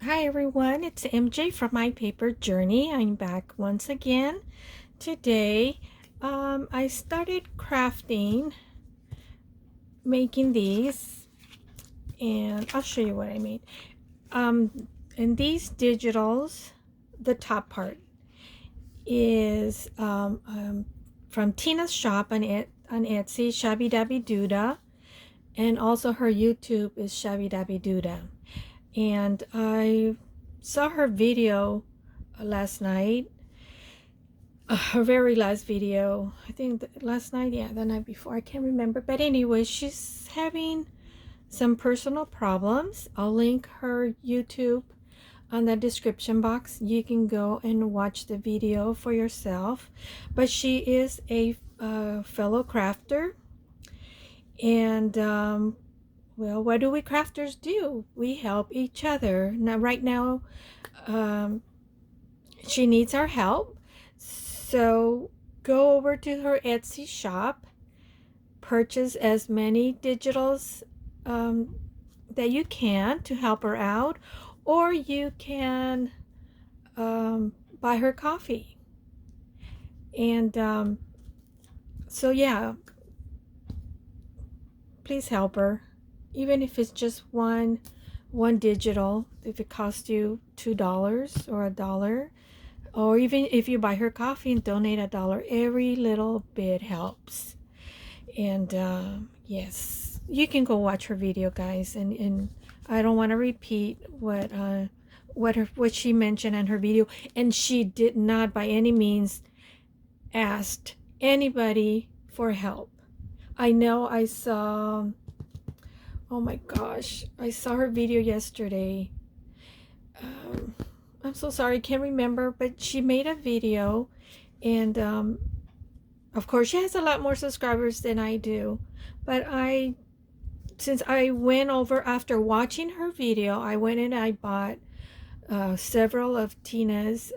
Hi everyone, it's MJ from My Paper Journey. I'm back once again. Today, I started making these, and I'll show you what I made. And these digitals, the top part is from Tina's shop on Etsy, Shabby Dabby Duda, and also her YouTube is Shabby Dabby Duda. And I saw her video last night, her very last video. I think last night, yeah, the night before, I can't remember. But anyway, she's having some personal problems. I'll link her YouTube on the description box. You can go and watch the video for yourself. But she is a fellow crafter, and well, what do we crafters do? We help each other. Now, right now, she needs our help. So go over to her Etsy shop, purchase as many digitals that you can to help her out, or you can buy her coffee. And so yeah, please help her, even if it's just one digital. If it costs you $2 or $1, or even if you buy her coffee and donate $1, every little bit helps. And yes, you can go watch her video, guys. And I don't want to repeat what she mentioned in her video. And she did not by any means asked anybody for help. I know I saw, oh my gosh, I saw her video yesterday. I'm so sorry, I can't remember, but she made a video, and of course she has a lot more subscribers than I do. But since I went over after watching her video, I went and I bought several of Tina's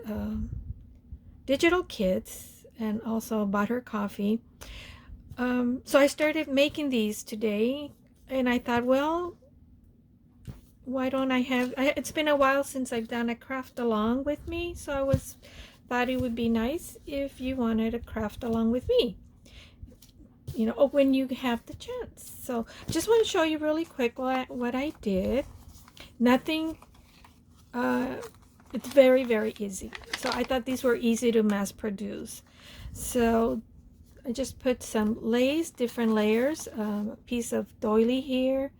digital kits, and also bought her coffee. So I started making these today, and I thought, well, why don't it's been a while since I've done a craft along with me, so thought it would be nice if you wanted to craft along with me, when you have the chance. So just want to show you really quick what I did. Nothing, it's very, very easy. So I thought these were easy to mass produce. So I just put some different layers, a piece of doily here.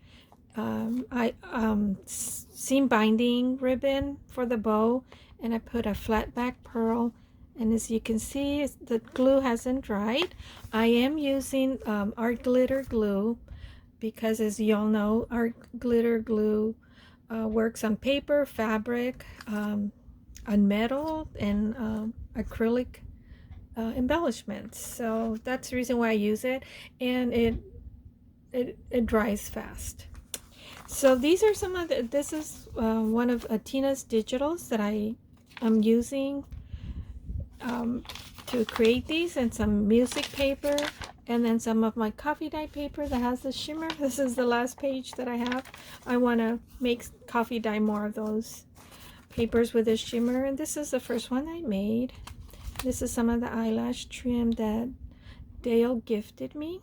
I seam binding ribbon for the bow, and I put a flat back pearl. And as you can see, the glue hasn't dried. I am using art glitter glue, because as you all know, art glitter glue works on paper, fabric, on metal, and acrylic embellishments. So that's the reason why I use it, and it dries fast. So these are some of this is one of Tina's digitals that I am using to create these, and some music paper, and then some of my coffee dye paper that has the shimmer. This is the last page that I have. I want to make coffee dye more of those papers with a shimmer, and this is the first one I made. This is some of the eyelash trim that Dale gifted me.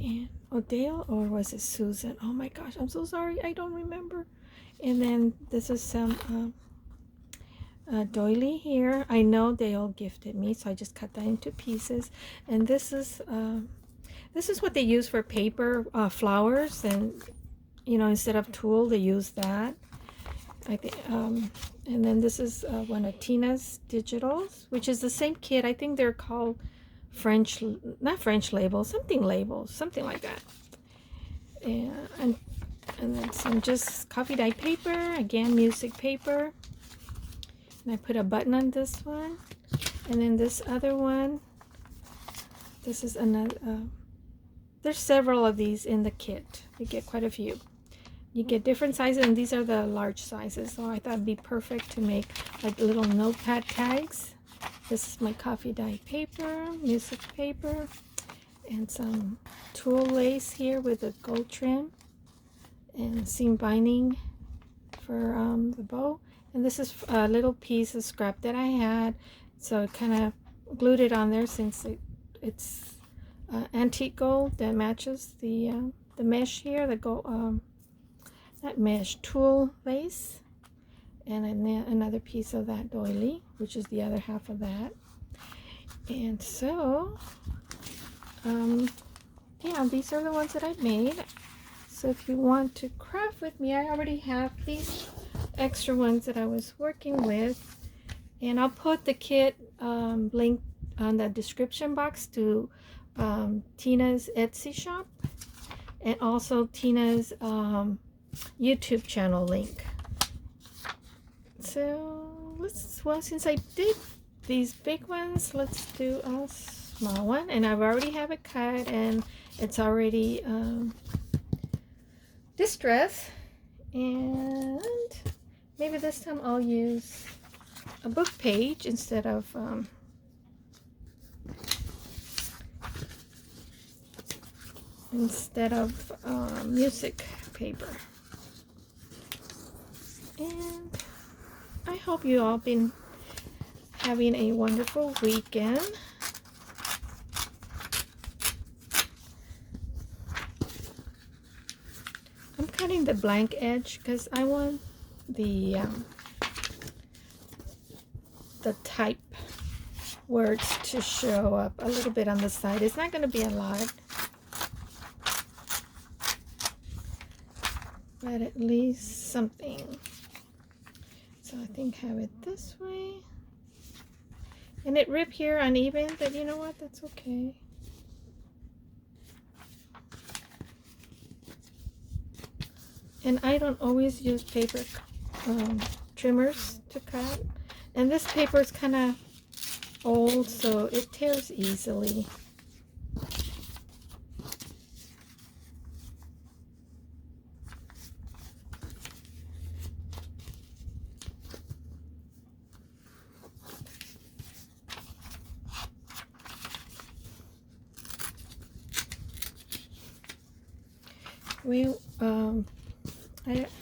And Dale, or was it Susan? Oh my gosh, I'm so sorry, I don't remember. And then this is some doily here. I know Dale gifted me, so I just cut that into pieces. And this is what they use for paper flowers, and instead of tulle they use that. I think and then this is one of Tina's digitals, which is the same kit. I think they're called not French labels, something like that. And then some just coffee dye paper, again music paper. And I put a button on this one, and then this other one. This is another. There's several of these in the kit. You get quite a few. You get different sizes, and these are the large sizes, so I thought it'd be perfect to make like little notepad tags. This is my coffee dye paper, music paper, and some tulle lace here with a gold trim, and seam binding for the bow. And this is a little piece of scrap that I had, so I kind of glued it on there since it's antique gold that matches the mesh here, the gold, not mesh, tulle lace, and another piece of that doily, which is the other half of that. And so yeah, these are the ones that I made. So if you want to craft with me, I already have these extra ones that I was working with, and I'll put the kit link on the description box to Tina's Etsy shop, and also Tina's YouTube channel link. So well, since I did these big ones, let's do a small one. And I've already have it cut, and it's already distressed. And maybe this time I'll use a book page instead of music paper. And I hope you all been having a wonderful weekend. I'm cutting the blank edge because I want the type words to show up a little bit on the side. It's not going to be a lot, but at least something. So I think have it this way. And it ripped here uneven, but you know what? That's okay. And I don't always use paper trimmers to cut. And this paper is kind of old, so it tears easily.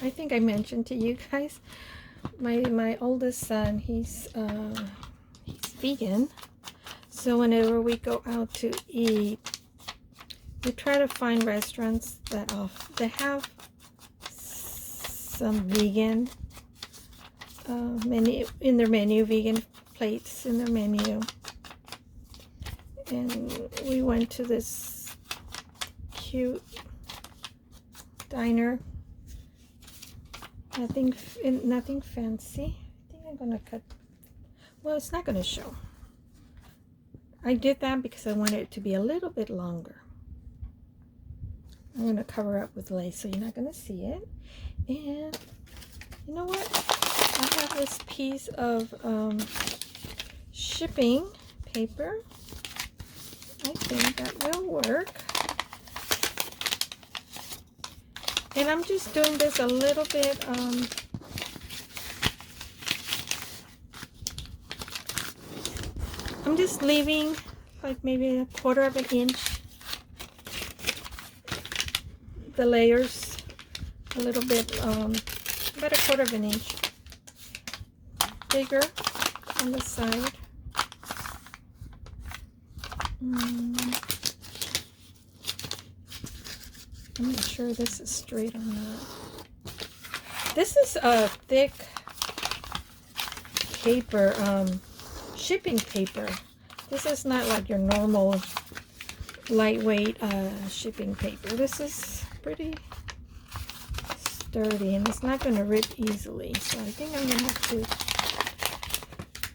I think I mentioned to you guys, my oldest son, he's vegan. So whenever we go out to eat, we try to find restaurants that have some vegan menu in their menu, vegan plates in their menu. And we went to this cute diner. Nothing fancy. I think I'm gonna cut. Well, it's not gonna show. I did that because I wanted it to be a little bit longer. I'm gonna cover up with lace so you're not gonna see it. And you know what? I have this piece of shipping paper. I think that will work. And I'm just doing this a little bit, I'm just leaving like maybe a 1/4 of an inch, the layers, a little bit, about a 1/4 of an inch bigger on the side. I'm not sure this is straight or not. This is a thick paper, shipping paper. This is not like your normal lightweight shipping paper. This is pretty sturdy and it's not going to rip easily. So I think I'm going to have to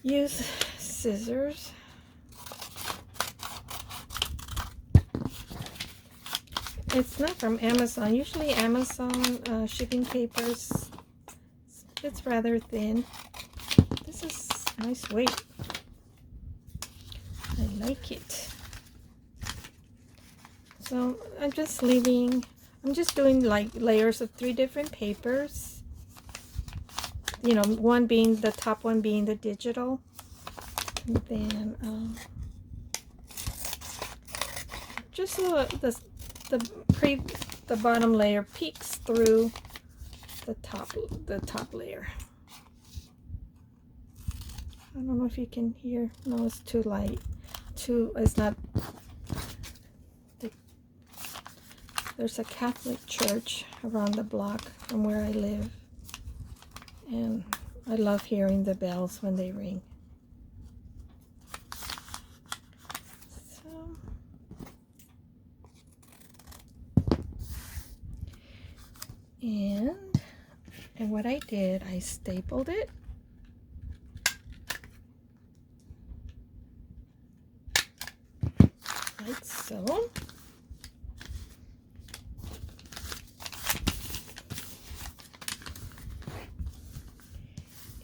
use scissors. It's not from Amazon. Usually Amazon shipping papers, it's rather thin. This is nice weight. I like it. So I'm just doing like layers of 3 different papers. You know, the top one being the digital. And then just so the bottom layer peeks through the top layer. I don't know if you can hear. No, it's too light. It's not. There's a Catholic church around the block from where I live, and I love hearing the bells when they ring. So, and what I did, I stapled it. Like so.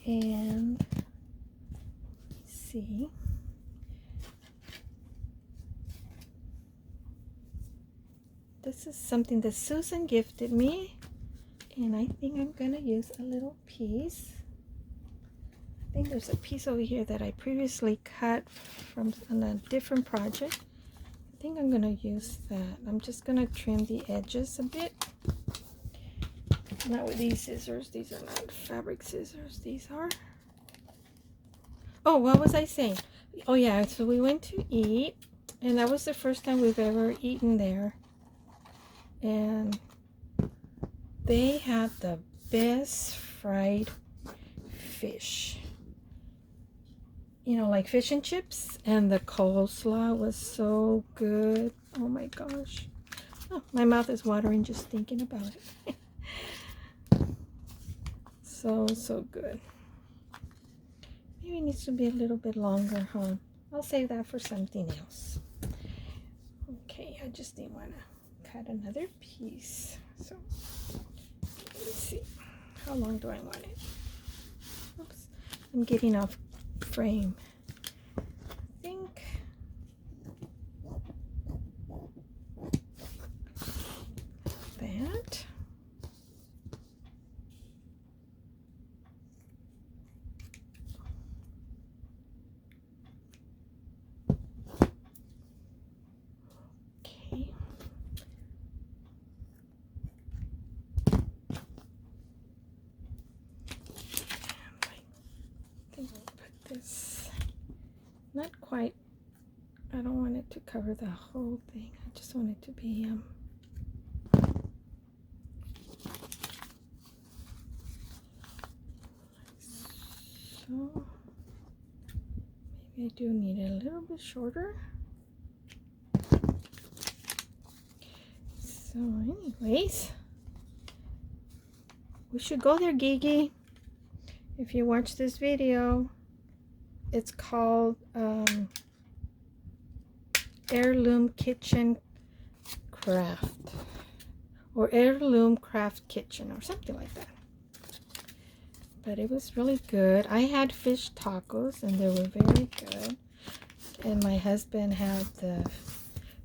And see, this is something that Susan gifted me, and I think I'm gonna use a little piece. I think there's a piece over here that I previously cut from on a different project. I think I'm gonna use that. I'm just gonna trim the edges a bit. Not with these scissors. These are not fabric scissors. These are. Oh, what was I saying? Oh yeah, so we went to eat, and that was the first time we've ever eaten there. And they had the best fried fish. You know, like fish and chips, and the coleslaw was so good. Oh my gosh. Oh, my mouth is watering just thinking about it. So good. Maybe it needs to be a little bit longer, huh? I'll save that for something else. Okay, I just didn't want to cut another piece. So, let's see. How long do I want it? Oops, I'm getting off frame. I think that. This not quite. I don't want it to cover the whole thing. I just want it to be so maybe I do need it a little bit shorter. So anyways, we should go there, Gigi. If you watch this video, it's called Heirloom Kitchen Craft, or Heirloom Craft Kitchen, or something like that. But it was really good. I had fish tacos, and they were very good. And my husband had the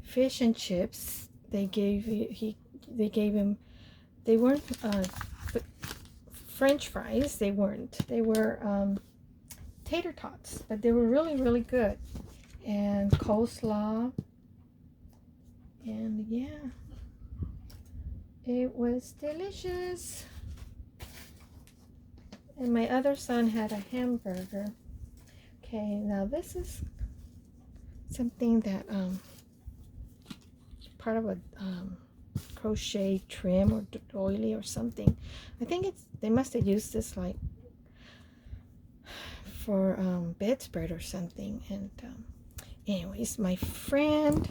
fish and chips. They gave him. They weren't French fries. They weren't. They were tater tots, but they were really good. And coleslaw, and yeah, it was delicious. And my other son had a hamburger. Okay, now this is something that part of a crochet trim or doily or something. I think they must have used this like for bedspread or something. And anyways, my friend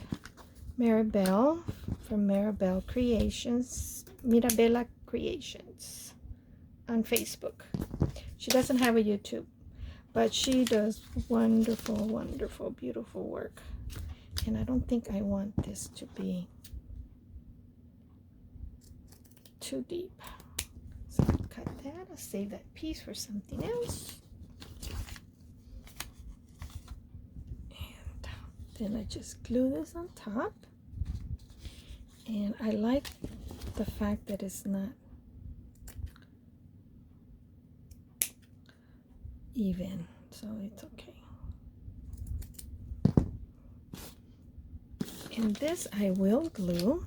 Maribel from Maribel Creations, Mirabella Creations on Facebook. She doesn't have a YouTube, but she does wonderful, beautiful work. And I don't think I want this to be too deep. So I'll cut that. I'll save that piece for something else. Then I just glue this on top, and I like the fact that it's not even, so it's okay. And this I will glue.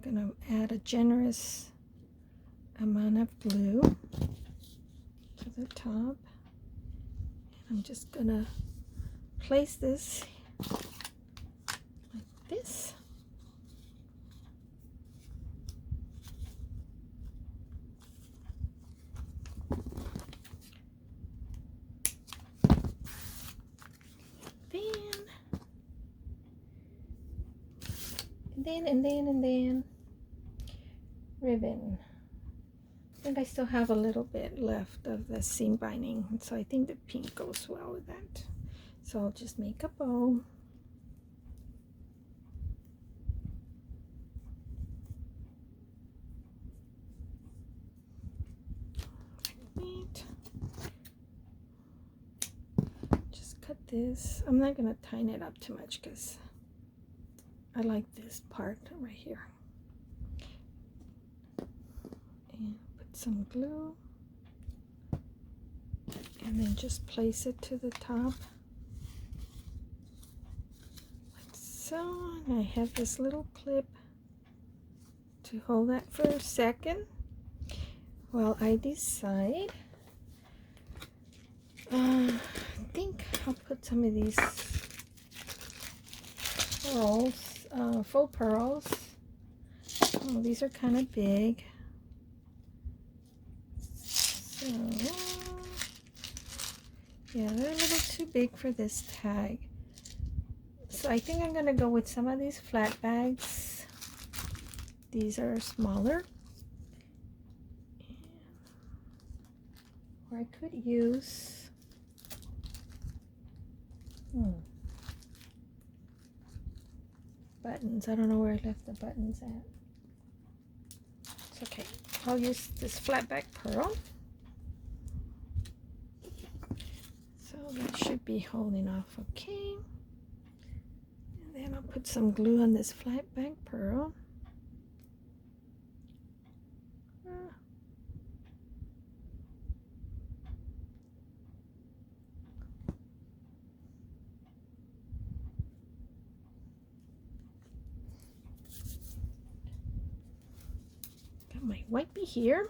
gonna add a generous amount of glue to the top. And I'm just gonna place this like this. And then ribbon. I think I still have a little bit left of the seam binding, so I think the pink goes well with that. So I'll just make a bow. Like that. Just cut this. I'm not gonna tighten it up too much because I like this part right here. And put some glue. And then just place it to the top. Like so. And I have this little clip to hold that for a second while I decide. I think I'll put some of these pearls, faux pearls. Oh, these are kind of big. So, yeah, they're a little too big for this tag. So I think I'm going to go with some of these flat bags. These are smaller. Or I could use... buttons. I don't know where I left the buttons at. It's okay. I'll use this flat back pearl. So that should be holding off okay. And then I'll put some glue on this flat back pearl. Got my wipey here.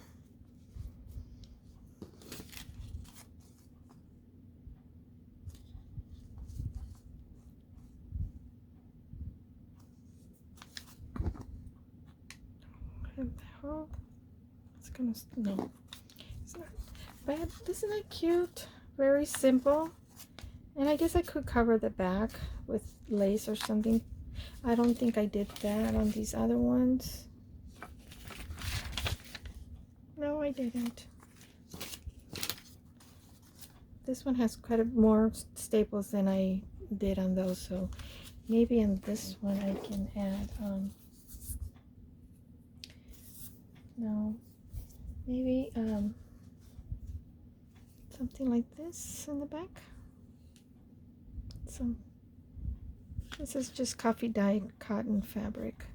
It's gonna, no, it's not bad. Isn't that cute? Very simple. And I guess I could cover the back with lace or something. I don't think I did that on these other ones. No, I didn't. This one has quite a more staples than I did on those, so maybe on this one I can add no, maybe something like this in the back. Some, this is just coffee dyed cotton fabric.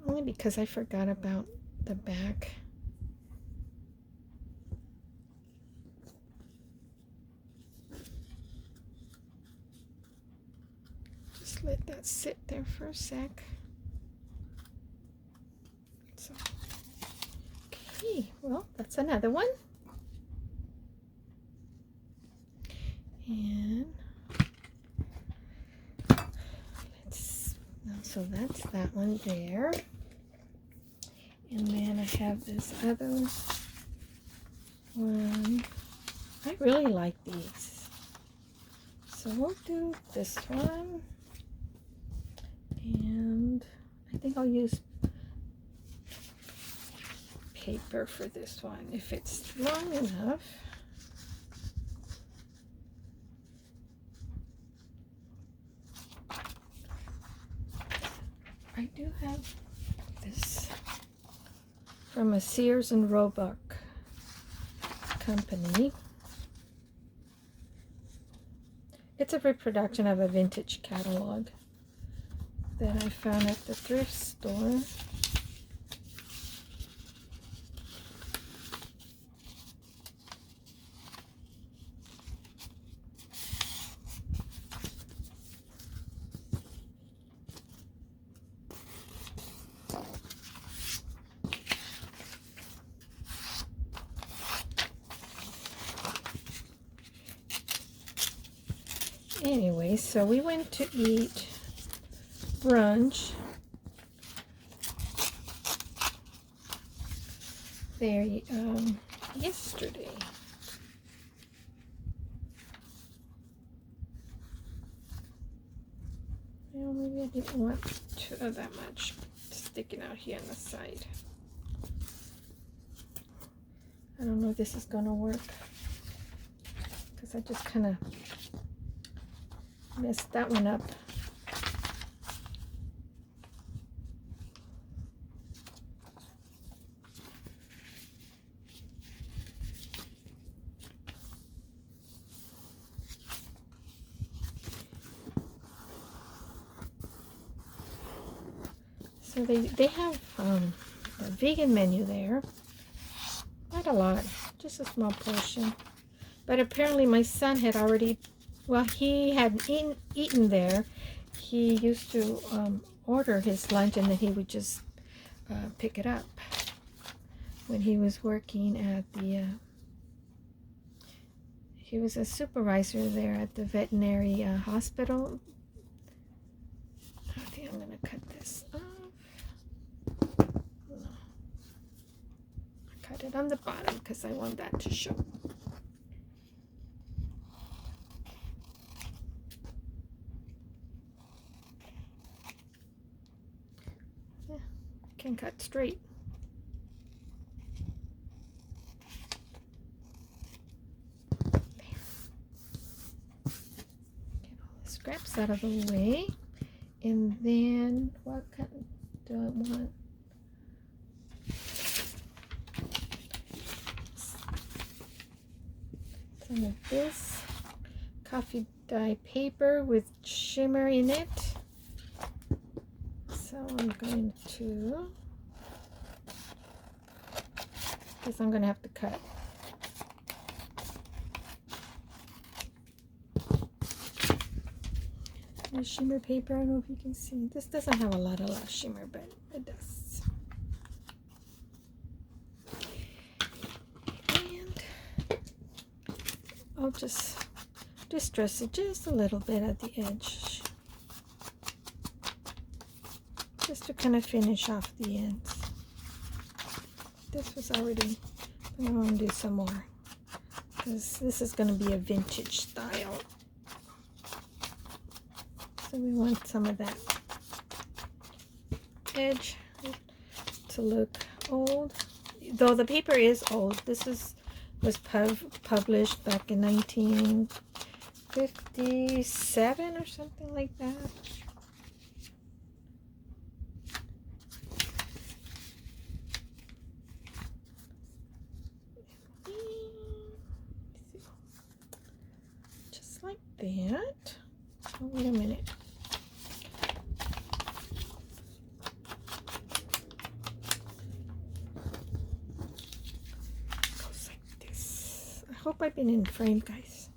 Only because I forgot about the back. Just let that sit there for a sec. So, okay, well, that's another one. And so that's that one there. And then I have this other one. I really like these. So we'll do this one. And I think I'll use paper for this one if it's long enough. I do have this from a Sears and Roebuck company. It's a reproduction of a vintage catalog that I found at the thrift store. Anyway, so we went to eat brunch there yesterday. Well, maybe I didn't want that much sticking out here on the side. I don't know if this is gonna work because I just kind of messed that one up. So they have a vegan menu there. Not a lot, just a small portion. But apparently my son had already, well, he had eaten there. He used to order his lunch and then he would just pick it up when he was working at the, he was a supervisor there at the veterinary hospital. I think I'm going to cut this off. No. I cut it on the bottom because I want that to show. Can cut straight. There. Get all the scraps out of the way. And then what kind do I want? Some of this coffee dye paper with shimmer in it. So I'm going to, guess I'm going to have to cut. The shimmer paper, I don't know if you can see. This doesn't have a lot of shimmer, but it does. And I'll just distress it just a little bit at the edge. Just to kind of finish off the ends. This was already, I'm going to do some more because this is going to be a vintage style. So we want some of that edge to look old. Though the paper is old. This was published back in 1957 or something like that. Like that. Oh, wait a minute. Goes like this. I hope I've been in frame, guys.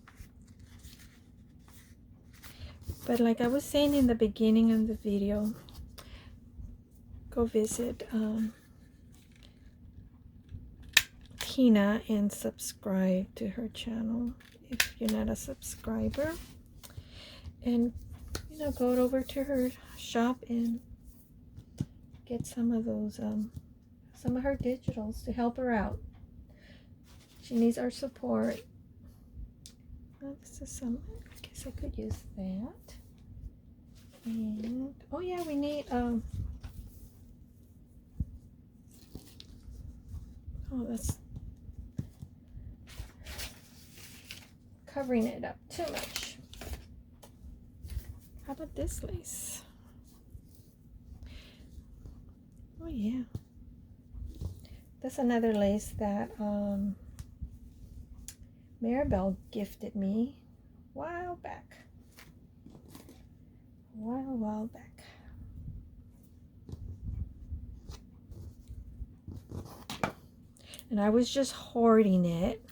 But like I was saying in the beginning of the video, go visit Tina and subscribe to her channel if you're not a subscriber, and go over to her shop and get some of those some of her digitals to help her out. She needs our support. Well, this is some, I guess I could use that. And oh yeah, we need oh, that's covering it up too much. How about this lace? Oh yeah, that's another lace that Maribel gifted me a while back. And I was just hoarding it.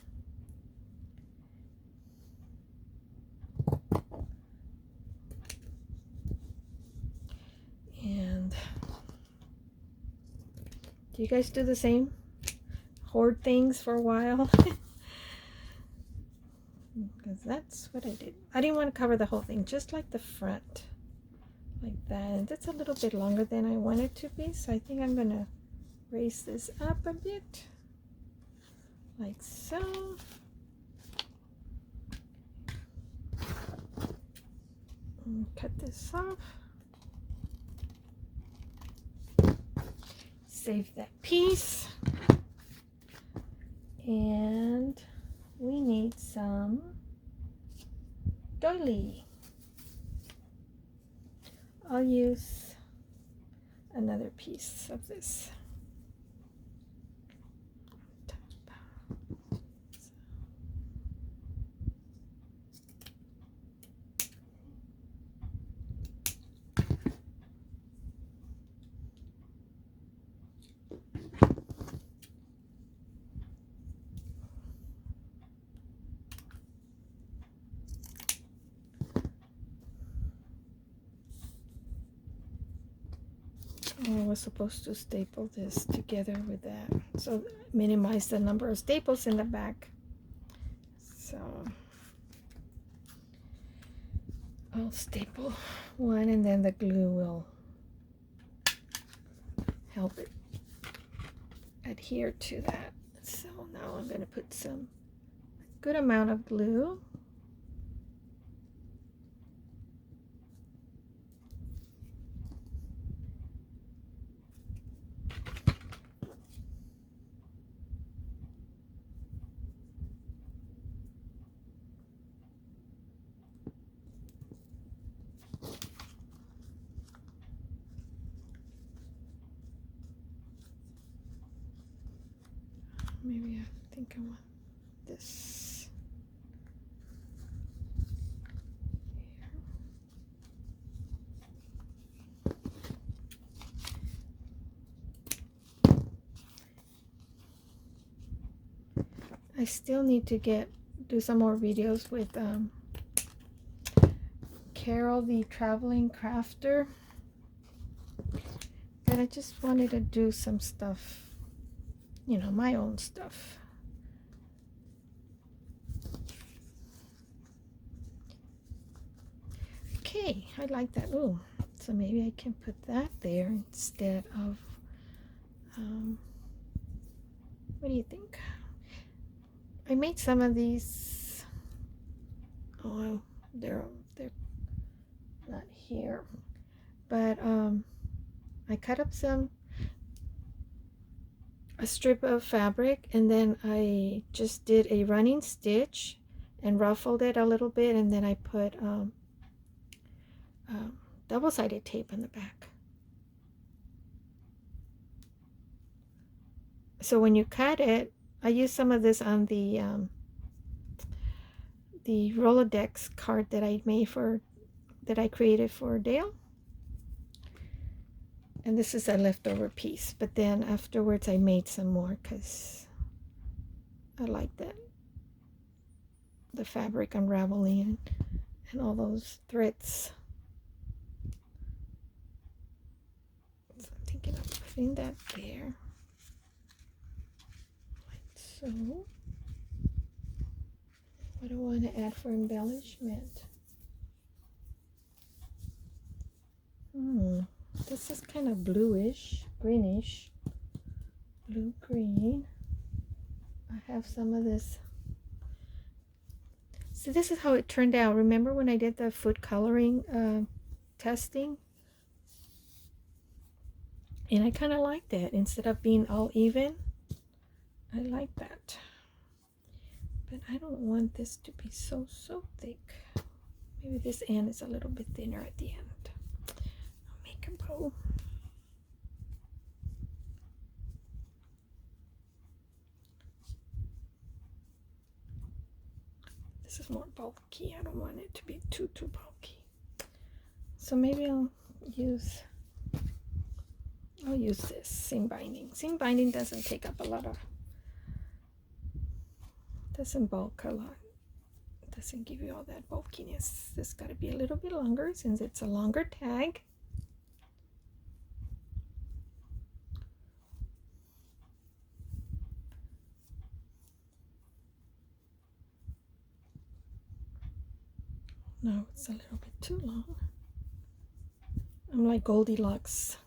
And do you guys do the same? Hoard things for a while? because that's what I did. I didn't want to cover the whole thing, just like the front, like that. And that's a little bit longer than I want it to be, so I think I'm gonna raise this up a bit, like so. And cut this off. Save that piece. And we need some doily. I'll use another piece of this. I was supposed to staple this together with that, so minimize the number of staples in the back. So I'll staple one, and then the glue will help it adhere to that. So now I'm going to put some good amount of glue. Maybe I think I want this here. I still need to do some more videos with Carol the Traveling Crafter, but I just wanted to do some stuff, you know, my own stuff. Okay, I like that. Ooh, so maybe I can put that there instead of what do you think? I made some of these. Oh, they're not here, but I cut up a strip of fabric, and then I just did a running stitch and ruffled it a little bit, and then I put double-sided tape on the back. So when you cut it, I used some of this on the Rolodex card that I created for Dale. And this is a leftover piece, but then afterwards I made some more because I like the fabric unraveling and all those threads. So I'm thinking of putting that there, like so. What do I want to add for embellishment? This is kind of bluish, greenish, blue-green. I have some of this. So this is how it turned out. Remember when I did the food coloring testing? And I kind of like that. Instead of being all even, I like that. But I don't want this to be so thick. Maybe this end is a little bit thinner at the end. I'll make a bow. This is more bulky. I don't want it to be too bulky. So maybe I'll use this seam binding. Seam binding doesn't take up a lot of, doesn't bulk a lot. It doesn't give you all that bulkiness. This got to be a little bit longer since it's a longer tag. No, it's a little bit too long. I'm like Goldilocks.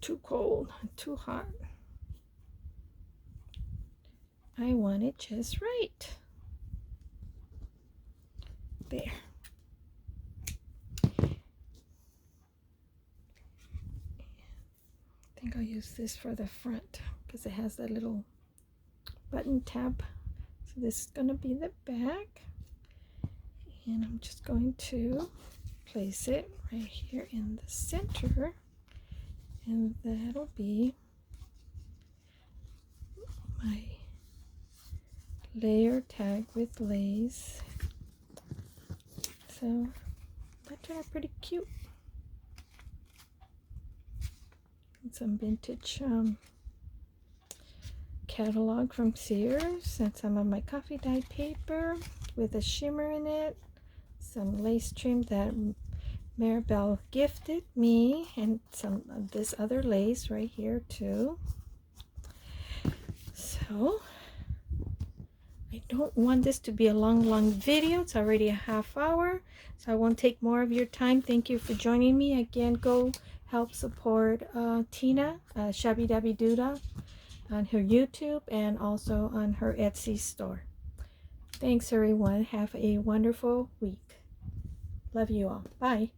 Too cold, too hot. I want it just right. There. I think I'll use this for the front because it has that little button tab. So this is going to be the back. And I'm just going to place it right here in the center. And that'll be my layer tag with lace. So that turned out pretty cute. And some vintage catalog from Sears, and some of my coffee dyed paper with a shimmer in it. Some lace trim that Maribel gifted me, and some of this other lace right here too. So I don't want this to be a long video. It's already a half hour, so I won't take more of your time. Thank you for joining me again. Go help support Tina, Shabby Dabby Duda, on her YouTube and also on her Etsy store. Thanks everyone. Have a wonderful week. Love you all. Bye.